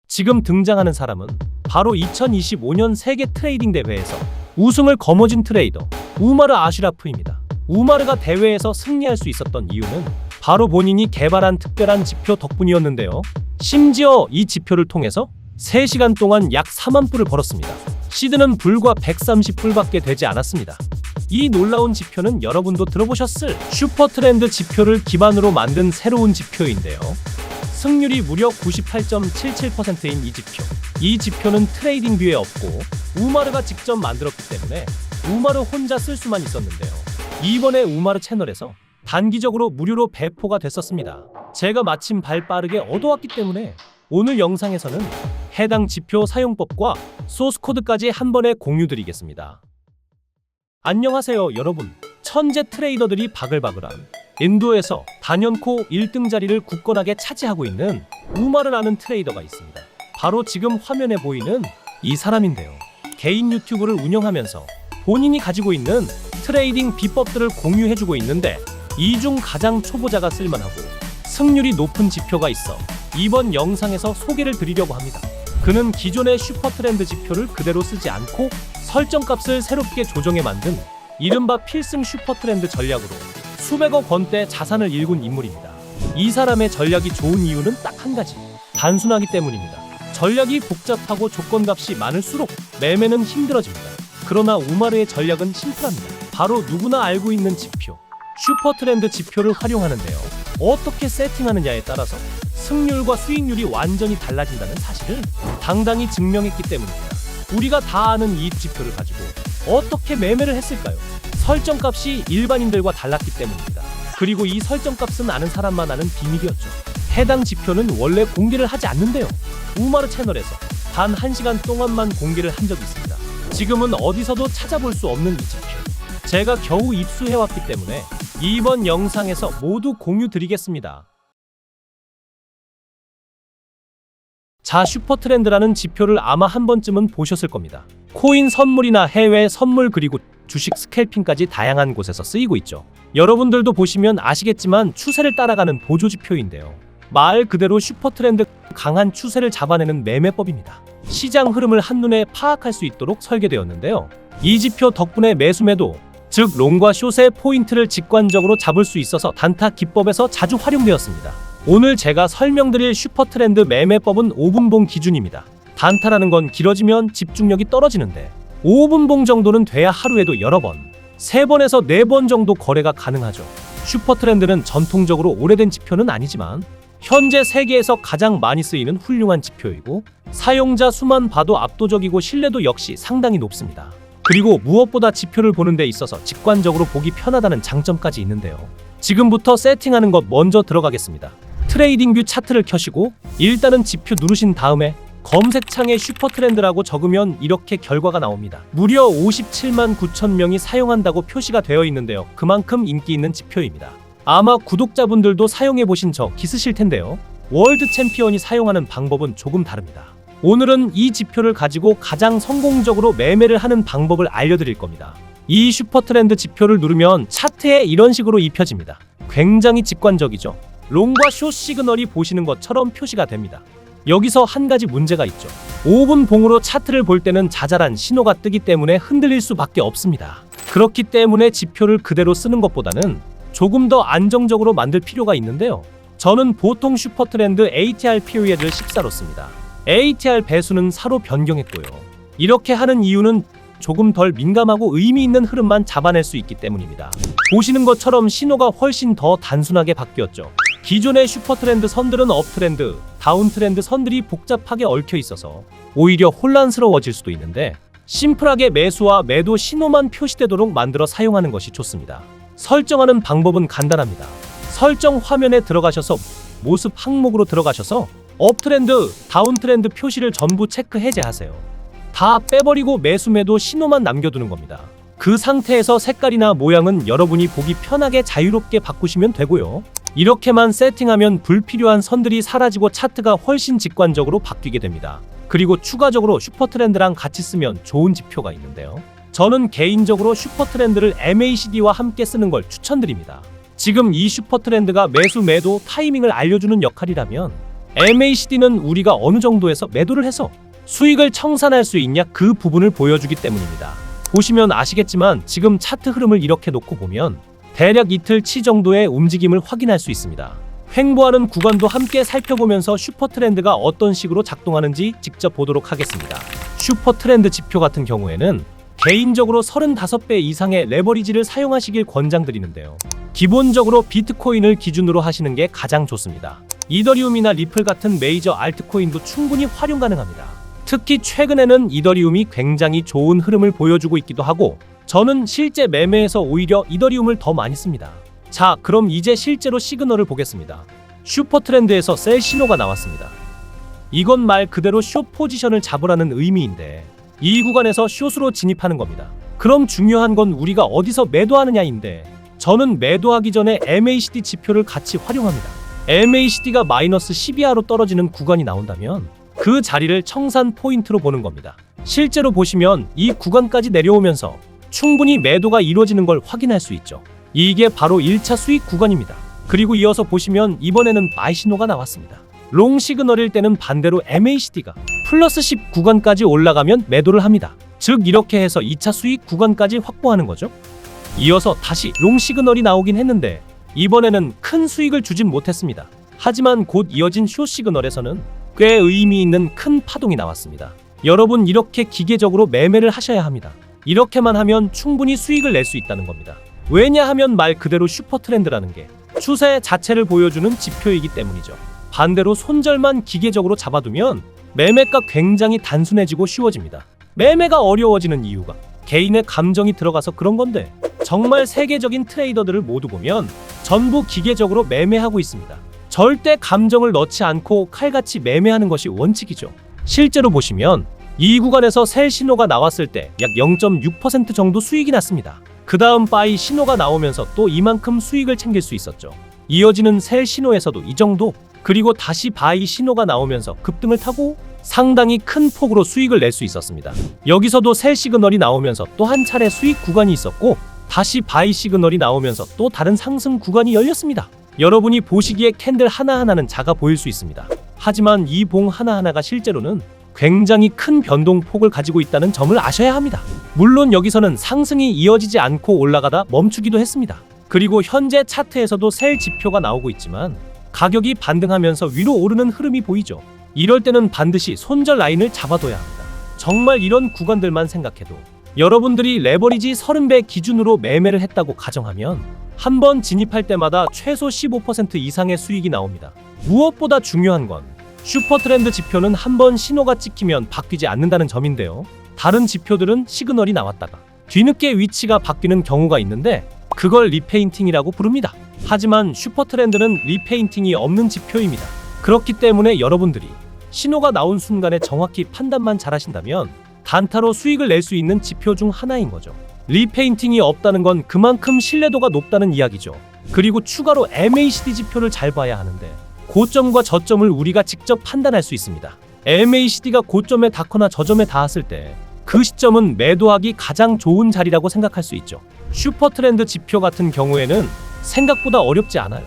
지금 등장하는 사람은 바로 2025년 세계 트레이딩 대회에서 우승을 거머쥔 트레이더 우마르 아슈라프입니다. 우마르가 대회에서 승리할 수 있었던 이유는 바로 본인이 개발한 특별한 지표 덕분이었는데요. 심지어 이 지표를 통해서 3시간 동안 약 4만 불을 벌었습니다. 시드는 불과 130불밖에 되지 않았습니다. 이 놀라운 지표는 여러분도 들어보셨을 슈퍼트렌드 지표를 기반으로 만든 새로운 지표인데요. 승률이 무려 98.77%인 이 지표. 이 지표는 트레이딩뷰에 없고 우마르가 직접 만들었기 때문에 우마르 혼자 쓸 수만 있었는데요. 이번에 우마르 채널에서 단기적으로 무료로 배포가 됐었습니다. 제가 마침 발 빠르게 얻어왔기 때문에 오늘 영상에서는 해당 지표 사용법과 소스 코드까지 한 번에 공유드리겠습니다. 안녕하세요 여러분. 천재 트레이더들이 바글바글한 인도에서 단연코 1등 자리를 굳건하게 차지하고 있는 우마르라는 트레이더가 있습니다. 바로 지금 화면에 보이는 이 사람인데요. 개인 유튜브를 운영하면서 본인이 가지고 있는 트레이딩 비법들을 공유해주고 있는데 이 중 가장 초보자가 쓸만하고 승률이 높은 지표가 있어 이번 영상에서 소개를 드리려고 합니다. 그는 기존의 슈퍼트렌드 지표를 그대로 쓰지 않고 설정값을 새롭게 조정해 만든 이른바 필승 슈퍼트렌드 전략으로 수백억 원대 자산을 일군 인물입니다. 이 사람의 전략이 좋은 이유는 딱 한 가지, 단순하기 때문입니다. 전략이 복잡하고 조건값이 많을수록 매매는 힘들어집니다. 그러나 우마르의 전략은 심플합니다. 바로 누구나 알고 있는 지표, 슈퍼트렌드 지표를 활용하는데요. 어떻게 세팅하느냐에 따라서 승률과 수익률이 완전히 달라진다는 사실을 당당히 증명했기 때문입니다. 우리가 다 아는 이 지표를 가지고 어떻게 매매를 했을까요? 설정값이 일반인들과 달랐기 때문입니다. 그리고 이 설정값은 아는 사람만 아는 비밀이었죠. 해당 지표는 원래 공개를 하지 않는데요. 우마르 채널에서 단 1시간 동안만 공개를 한 적이 있습니다. 지금은 어디서도 찾아볼 수 없는 이 지표. 제가 겨우 입수해왔기 때문에 이번 영상에서 모두 공유드리겠습니다. 자, 슈퍼트렌드라는 지표를 아마 한 번쯤은 보셨을 겁니다. 코인 선물이나 해외 선물 그리고 주식 스캘핑까지 다양한 곳에서 쓰이고 있죠. 여러분들도 보시면 아시겠지만 추세를 따라가는 보조지표인데요. 말 그대로 슈퍼트렌드, 강한 추세를 잡아내는 매매법입니다. 시장 흐름을 한눈에 파악할 수 있도록 설계되었는데요. 이 지표 덕분에 매수매도, 즉 롱과 숏의 포인트를 직관적으로 잡을 수 있어서 단타 기법에서 자주 활용되었습니다. 오늘 제가 설명드릴 슈퍼트렌드 매매법은 5분봉 기준입니다. 단타라는 건 길어지면 집중력이 떨어지는데 5분봉 정도는 돼야 하루에도 여러 번, 3번에서 4번 정도 거래가 가능하죠. 슈퍼트렌드는 전통적으로 오래된 지표는 아니지만 현재 세계에서 가장 많이 쓰이는 훌륭한 지표이고 사용자 수만 봐도 압도적이고 신뢰도 역시 상당히 높습니다. 그리고 무엇보다 지표를 보는 데 있어서 직관적으로 보기 편하다는 장점까지 있는데요. 지금부터 세팅하는 것 먼저 들어가겠습니다. 트레이딩뷰 차트를 켜시고 일단은 지표 누르신 다음에 검색창에 슈퍼트렌드라고 적으면 이렇게 결과가 나옵니다. 무려 57만 9천 명이 사용한다고 표시가 되어 있는데요. 그만큼 인기 있는 지표입니다. 아마 구독자분들도 사용해보신 적 있으실 텐데요. 월드 챔피언이 사용하는 방법은 조금 다릅니다. 오늘은 이 지표를 가지고 가장 성공적으로 매매를 하는 방법을 알려드릴 겁니다. 이 슈퍼트렌드 지표를 누르면 차트에 이런 식으로 입혀집니다. 굉장히 직관적이죠. 롱과 숏 시그널이 보시는 것처럼 표시가 됩니다. 여기서 한 가지 문제가 있죠. 5분 봉으로 차트를 볼 때는 자잘한 신호가 뜨기 때문에 흔들릴 수밖에 없습니다. 그렇기 때문에 지표를 그대로 쓰는 것보다는 조금 더 안정적으로 만들 필요가 있는데요. 저는 보통 슈퍼트렌드 ATR 피리어드를 14로 씁니다. ATR 배수는 4로 변경했고요. 이렇게 하는 이유는 조금 덜 민감하고 의미 있는 흐름만 잡아낼 수 있기 때문입니다. 보시는 것처럼 신호가 훨씬 더 단순하게 바뀌었죠. 기존의 슈퍼트렌드 선들은 업트렌드, 다운트렌드 선들이 복잡하게 얽혀 있어서 오히려 혼란스러워질 수도 있는데 심플하게 매수와 매도 신호만 표시되도록 만들어 사용하는 것이 좋습니다. 설정하는 방법은 간단합니다. 설정 화면에 들어가셔서 모습 항목으로 들어가셔서 업트렌드, 다운트렌드 표시를 전부 체크 해제하세요. 다 빼버리고 매수 매도 신호만 남겨두는 겁니다. 그 상태에서 색깔이나 모양은 여러분이 보기 편하게 자유롭게 바꾸시면 되고요. 이렇게만 세팅하면 불필요한 선들이 사라지고 차트가 훨씬 직관적으로 바뀌게 됩니다. 그리고 추가적으로 슈퍼트렌드랑 같이 쓰면 좋은 지표가 있는데요. 저는 개인적으로 슈퍼트렌드를 MACD와 함께 쓰는 걸 추천드립니다. 지금 이 슈퍼트렌드가 매수 매도 타이밍을 알려주는 역할이라면 MACD는 우리가 어느 정도에서 매도를 해서 수익을 청산할 수 있냐 그 부분을 보여주기 때문입니다. 보시면 아시겠지만 지금 차트 흐름을 이렇게 놓고 보면 대략 이틀치 정도의 움직임을 확인할 수 있습니다. 횡보하는 구간도 함께 살펴보면서 슈퍼트렌드가 어떤 식으로 작동하는지 직접 보도록 하겠습니다. 슈퍼트렌드 지표 같은 경우에는 개인적으로 35배 이상의 레버리지를 사용하시길 권장드리는데요. 기본적으로 비트코인을 기준으로 하시는 게 가장 좋습니다. 이더리움이나 리플 같은 메이저 알트코인도 충분히 활용 가능합니다. 특히 최근에는 이더리움이 굉장히 좋은 흐름을 보여주고 있기도 하고 저는 실제 매매에서 오히려 이더리움을 더 많이 씁니다. 자, 그럼 이제 실제로 시그널을 보겠습니다. 슈퍼트렌드에서 셀 신호가 나왔습니다. 이건 말 그대로 숏 포지션을 잡으라는 의미인데 이 구간에서 숏으로 진입하는 겁니다. 그럼 중요한 건 우리가 어디서 매도하느냐인데 저는 매도하기 전에 MACD 지표를 같이 활용합니다. MACD가 마이너스 12하로 떨어지는 구간이 나온다면 그 자리를 청산 포인트로 보는 겁니다. 실제로 보시면 이 구간까지 내려오면서 충분히 매도가 이루어지는 걸 확인할 수 있죠. 이게 바로 1차 수익 구간입니다. 그리고 이어서 보시면 이번에는 바이 신호가 나왔습니다. 롱 시그널일 때는 반대로 MACD가 플러스 10 구간까지 올라가면 매도를 합니다. 즉 이렇게 해서 2차 수익 구간까지 확보하는 거죠. 이어서 다시 롱 시그널이 나오긴 했는데 이번에는 큰 수익을 주진 못했습니다. 하지만 곧 이어진 숏 시그널에서는 꽤 의미 있는 큰 파동이 나왔습니다. 여러분 이렇게 기계적으로 매매를 하셔야 합니다. 이렇게만 하면 충분히 수익을 낼 수 있다는 겁니다. 왜냐하면 말 그대로 슈퍼트렌드라는 게 추세 자체를 보여주는 지표이기 때문이죠. 반대로 손절만 기계적으로 잡아두면 매매가 굉장히 단순해지고 쉬워집니다. 매매가 어려워지는 이유가 개인의 감정이 들어가서 그런 건데 정말 세계적인 트레이더들을 모두 보면 전부 기계적으로 매매하고 있습니다. 절대 감정을 넣지 않고 칼같이 매매하는 것이 원칙이죠. 실제로 보시면 이 구간에서 셀 신호가 나왔을 때 약 0.6% 정도 수익이 났습니다. 그 다음 바이 신호가 나오면서 또 이만큼 수익을 챙길 수 있었죠. 이어지는 셀 신호에서도 이 정도, 그리고 다시 바이 신호가 나오면서 급등을 타고 상당히 큰 폭으로 수익을 낼 수 있었습니다. 여기서도 셀 시그널이 나오면서 또 한 차례 수익 구간이 있었고 다시 바이 시그널이 나오면서 또 다른 상승 구간이 열렸습니다. 여러분이 보시기에 캔들 하나하나는 작아 보일 수 있습니다. 하지만 이 봉 하나하나가 실제로는 굉장히 큰 변동폭을 가지고 있다는 점을 아셔야 합니다. 물론 여기서는 상승이 이어지지 않고 올라가다 멈추기도 했습니다. 그리고 현재 차트에서도 셀 지표가 나오고 있지만 가격이 반등하면서 위로 오르는 흐름이 보이죠. 이럴 때는 반드시 손절 라인을 잡아둬야 합니다. 정말 이런 구간들만 생각해도 여러분들이 레버리지 30배 기준으로 매매를 했다고 가정하면 한 번 진입할 때마다 최소 15% 이상의 수익이 나옵니다. 무엇보다 중요한 건 슈퍼트렌드 지표는 한 번 신호가 찍히면 바뀌지 않는다는 점인데요. 다른 지표들은 시그널이 나왔다가 뒤늦게 위치가 바뀌는 경우가 있는데 그걸 리페인팅이라고 부릅니다. 하지만 슈퍼트렌드는 리페인팅이 없는 지표입니다. 그렇기 때문에 여러분들이 신호가 나온 순간에 정확히 판단만 잘하신다면 단타로 수익을 낼 수 있는 지표 중 하나인 거죠. 리페인팅이 없다는 건 그만큼 신뢰도가 높다는 이야기죠. 그리고 추가로 MACD 지표를 잘 봐야 하는데 고점과 저점을 우리가 직접 판단할 수 있습니다. MACD가 고점에 닿거나 저점에 닿았을 때 그 시점은 매도하기 가장 좋은 자리라고 생각할 수 있죠. 슈퍼트렌드 지표 같은 경우에는 생각보다 어렵지 않아요.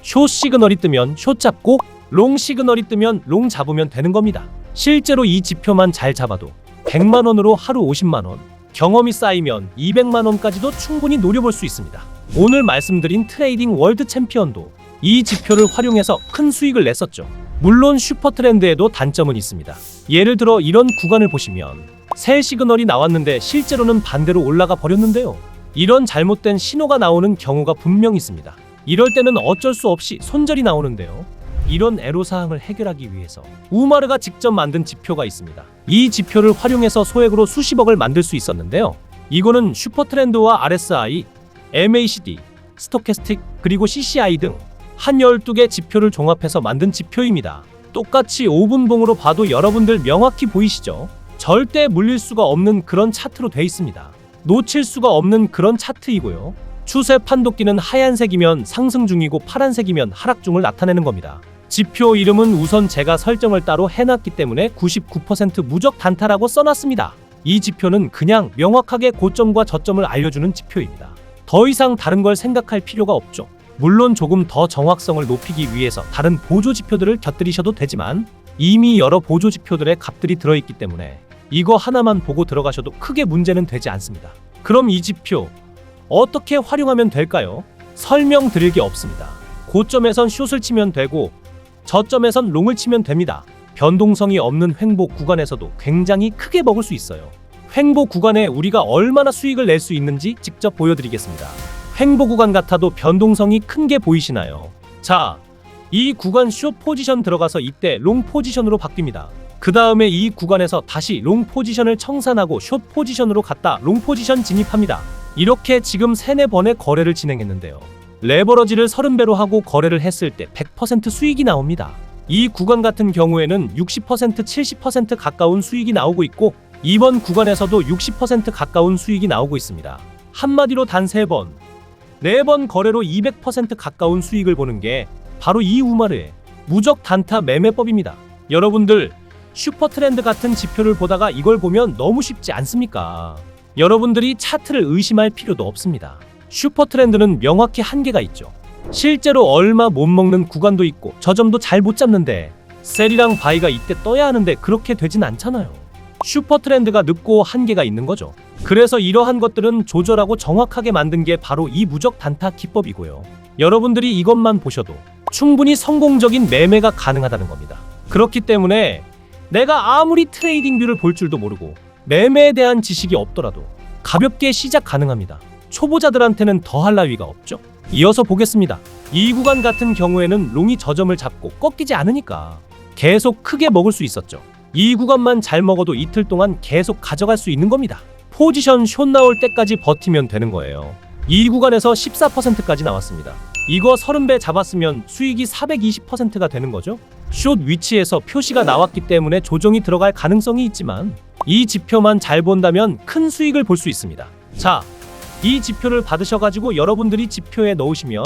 숏 시그널이 뜨면 숏 잡고 롱 시그널이 뜨면 롱 잡으면 되는 겁니다. 실제로 이 지표만 잘 잡아도 100만 원으로 하루 50만 원, 경험이 쌓이면 200만 원까지도 충분히 노려볼 수 있습니다. 오늘 말씀드린 트레이딩 월드 챔피언도 이 지표를 활용해서 큰 수익을 냈었죠. 물론 슈퍼트렌드에도 단점은 있습니다. 예를 들어 이런 구간을 보시면 셀 시그널이 나왔는데 실제로는 반대로 올라가 버렸는데요. 이런 잘못된 신호가 나오는 경우가 분명 있습니다. 이럴 때는 어쩔 수 없이 손절이 나오는데요. 이런 애로사항을 해결하기 위해서 우마르가 직접 만든 지표가 있습니다. 이 지표를 활용해서 소액으로 수십억을 만들 수 있었는데요. 이거는 슈퍼트렌드와 RSI, MACD, 스토캐스틱, 그리고 CCI 등 한 12개 지표를 종합해서 만든 지표입니다. 똑같이 5분봉으로 봐도 여러분들 명확히 보이시죠? 절대 물릴 수가 없는 그런 차트로 돼 있습니다. 놓칠 수가 없는 그런 차트이고요. 추세 판독기는 하얀색이면 상승 중이고 파란색이면 하락 중을 나타내는 겁니다. 지표 이름은 우선 제가 설정을 따로 해놨기 때문에 99% 무적 단타라고 써놨습니다. 이 지표는 그냥 명확하게 고점과 저점을 알려주는 지표입니다. 더 이상 다른 걸 생각할 필요가 없죠. 물론 조금 더 정확성을 높이기 위해서 다른 보조 지표들을 곁들이셔도 되지만 이미 여러 보조 지표들의 값들이 들어있기 때문에 이거 하나만 보고 들어가셔도 크게 문제는 되지 않습니다. 그럼 이 지표 어떻게 활용하면 될까요? 설명드릴 게 없습니다. 고점에선 숏을 치면 되고 저점에선 롱을 치면 됩니다. 변동성이 없는 횡보 구간에서도 굉장히 크게 먹을 수 있어요. 횡보 구간에 우리가 얼마나 수익을 낼 수 있는지 직접 보여드리겠습니다. 횡보 구간 같아도 변동성이 큰 게 보이시나요? 자, 이 구간 숏 포지션 들어가서 이때 롱 포지션으로 바뀝니다. 그 다음에 이 구간에서 다시 롱 포지션을 청산하고 숏 포지션으로 갔다 롱 포지션 진입합니다. 이렇게 지금 3-4번의 거래를 진행했는데요. 레버러지를 30배로 하고 거래를 했을 때 100% 수익이 나옵니다. 이 구간 같은 경우에는 60%, 70% 가까운 수익이 나오고 있고 이번 구간에서도 60% 가까운 수익이 나오고 있습니다. 한마디로 단 3번, 4번 거래로 200% 가까운 수익을 보는 게 바로 이 우마르의 무적 단타 매매법입니다. 여러분들 슈퍼트렌드 같은 지표를 보다가 이걸 보면 너무 쉽지 않습니까? 여러분들이 차트를 의심할 필요도 없습니다. 슈퍼트렌드는 명확히 한계가 있죠. 실제로 얼마 못 먹는 구간도 있고 저점도 잘 못 잡는데 셀이랑 바이가 이때 떠야 하는데 그렇게 되진 않잖아요. 슈퍼트렌드가 늦고 한계가 있는 거죠. 그래서 이러한 것들은 조절하고 정확하게 만든 게 바로 이 무적 단타 기법이고요. 여러분들이 이것만 보셔도 충분히 성공적인 매매가 가능하다는 겁니다. 그렇기 때문에 내가 아무리 트레이딩 뷰를 볼 줄도 모르고 매매에 대한 지식이 없더라도 가볍게 시작 가능합니다. 초보자들한테는 더할 나위가 없죠. 이어서 보겠습니다. 이 구간 같은 경우에는 롱이 저점을 잡고 꺾이지 않으니까 계속 크게 먹을 수 있었죠. 이 구간만 잘 먹어도 이틀 동안 계속 가져갈 수 있는 겁니다. 포지션 숏 나올 때까지 버티면 되는 거예요. 이 구간에서 14%까지 나왔습니다. 이거 30배 잡았으면 수익이 420%가 되는 거죠. 숏 위치에서 표시가 나왔기 때문에 조정이 들어갈 가능성이 있지만 이 지표만 잘 본다면 큰 수익을 볼 수 있습니다. 자, 이 지표를 받으셔가지고 여러분들이 지표에 넣으시면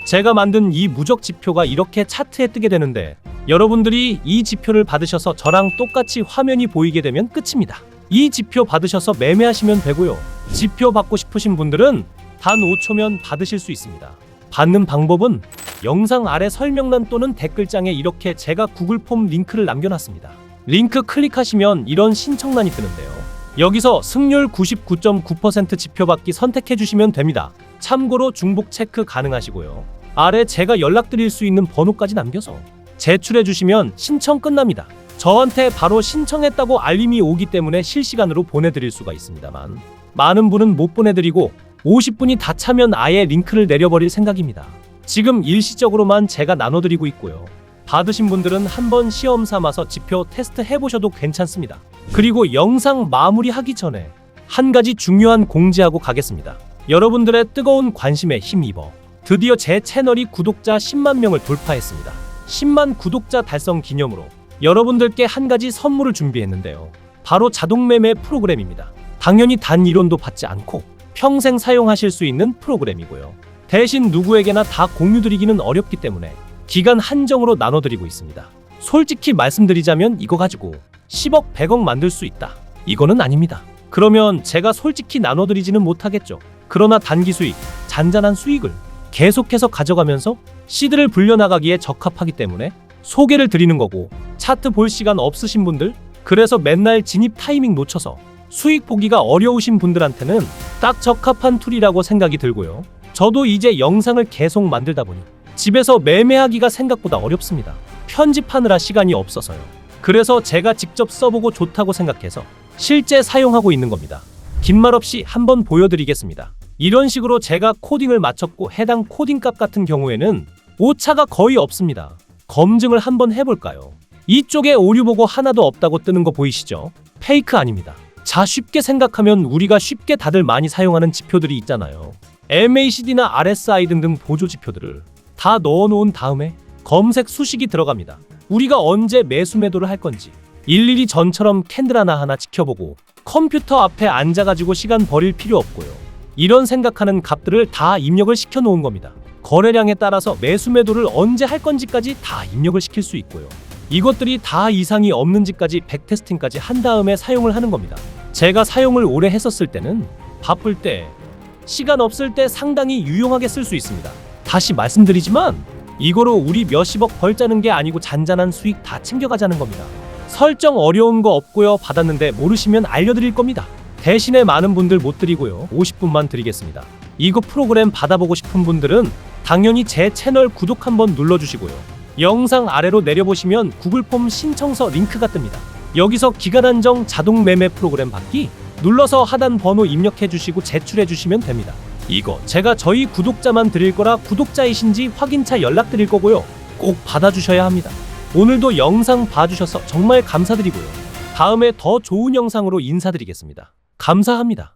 제가 만든 이 무적 지표가 이렇게 차트에 뜨게 되는데 여러분들이 이 지표를 받으셔서 저랑 똑같이 화면이 보이게 되면 끝입니다. 이 지표 받으셔서 매매하시면 되고요. 지표 받고 싶으신 분들은 단 5초면 받으실 수 있습니다. 받는 방법은 영상 아래 설명란 또는 댓글장에 이렇게 제가 구글 폼 링크를 남겨놨습니다. 링크 클릭하시면 이런 신청란이 뜨는데요. 여기서 승률 99.9% 지표 받기 선택해 주시면 됩니다. 참고로 중복 체크 가능하시고요. 아래 제가 연락드릴 수 있는 번호까지 남겨서 제출해 주시면 신청 끝납니다. 저한테 바로 신청했다고 알림이 오기 때문에 실시간으로 보내드릴 수가 있습니다만 많은 분은 못 보내드리고 50분이 다 차면 아예 링크를 내려버릴 생각입니다. 지금 일시적으로만 제가 나눠드리고 있고요. 받으신 분들은 한번 시험 삼아서 지표 테스트 해보셔도 괜찮습니다. 그리고 영상 마무리하기 전에 한 가지 중요한 공지하고 가겠습니다. 여러분들의 뜨거운 관심에 힘입어 드디어 제 채널이 구독자 10만 명을 돌파했습니다. 10만 구독자 달성 기념으로 여러분들께 한 가지 선물을 준비했는데요. 바로 자동매매 프로그램입니다. 당연히 단 1원도 받지 않고 평생 사용하실 수 있는 프로그램이고요. 대신 누구에게나 다 공유드리기는 어렵기 때문에 기간 한정으로 나눠드리고 있습니다. 솔직히 말씀드리자면 이거 가지고 10억, 100억 만들 수 있다. 이거는 아닙니다. 그러면 제가 솔직히 나눠드리지는 못하겠죠. 그러나 단기 수익, 잔잔한 수익을 계속해서 가져가면서 시드를 불려나가기에 적합하기 때문에 소개를 드리는 거고, 차트 볼 시간 없으신 분들, 그래서 맨날 진입 타이밍 놓쳐서 수익 보기가 어려우신 분들한테는 딱 적합한 툴이라고 생각이 들고요. 저도 이제 영상을 계속 만들다 보니 집에서 매매하기가 생각보다 어렵습니다. 편집하느라 시간이 없어서요. 그래서 제가 직접 써보고 좋다고 생각해서 실제 사용하고 있는 겁니다. 긴 말 없이 한번 보여드리겠습니다. 이런 식으로 제가 코딩을 마쳤고 해당 코딩값 같은 경우에는 오차가 거의 없습니다. 검증을 한번 해볼까요? 이쪽에 오류 보고 하나도 없다고 뜨는 거 보이시죠? 페이크 아닙니다. 자, 쉽게 생각하면 우리가 쉽게 다들 많이 사용하는 지표들이 있잖아요. MACD나 RSI 등등 보조 지표들을 다 넣어놓은 다음에 검색 수식이 들어갑니다. 우리가 언제 매수 매도를 할 건지 일일이 전처럼 캔들 하나하나 지켜보고 컴퓨터 앞에 앉아가지고 시간 버릴 필요 없고요. 이런 생각하는 값들을 다 입력을 시켜놓은 겁니다. 거래량에 따라서 매수 매도를 언제 할 건지까지 다 입력을 시킬 수 있고요. 이것들이 다 이상이 없는지까지 백테스팅까지 한 다음에 사용을 하는 겁니다. 제가 사용을 오래 했었을 때는 바쁠 때, 시간 없을 때 상당히 유용하게 쓸 수 있습니다. 다시 말씀드리지만 이거로 우리 몇십억 벌자는 게 아니고 잔잔한 수익 다 챙겨가자는 겁니다. 설정 어려운 거 없고요. 받았는데 모르시면 알려드릴 겁니다. 대신에 많은 분들 못 드리고요. 50분만 드리겠습니다. 이거 프로그램 받아보고 싶은 분들은 당연히 제 채널 구독 한번 눌러주시고요. 영상 아래로 내려보시면 구글폼 신청서 링크가 뜹니다. 여기서 기간 한정 자동 매매 프로그램 받기 눌러서 하단 번호 입력해 주시고 제출해 주시면 됩니다. 이거 제가 저희 구독자만 드릴 거라 구독자이신지 확인차 연락드릴 거고요. 꼭 받아주셔야 합니다. 오늘도 영상 봐주셔서 정말 감사드리고요. 다음에 더 좋은 영상으로 인사드리겠습니다. 감사합니다.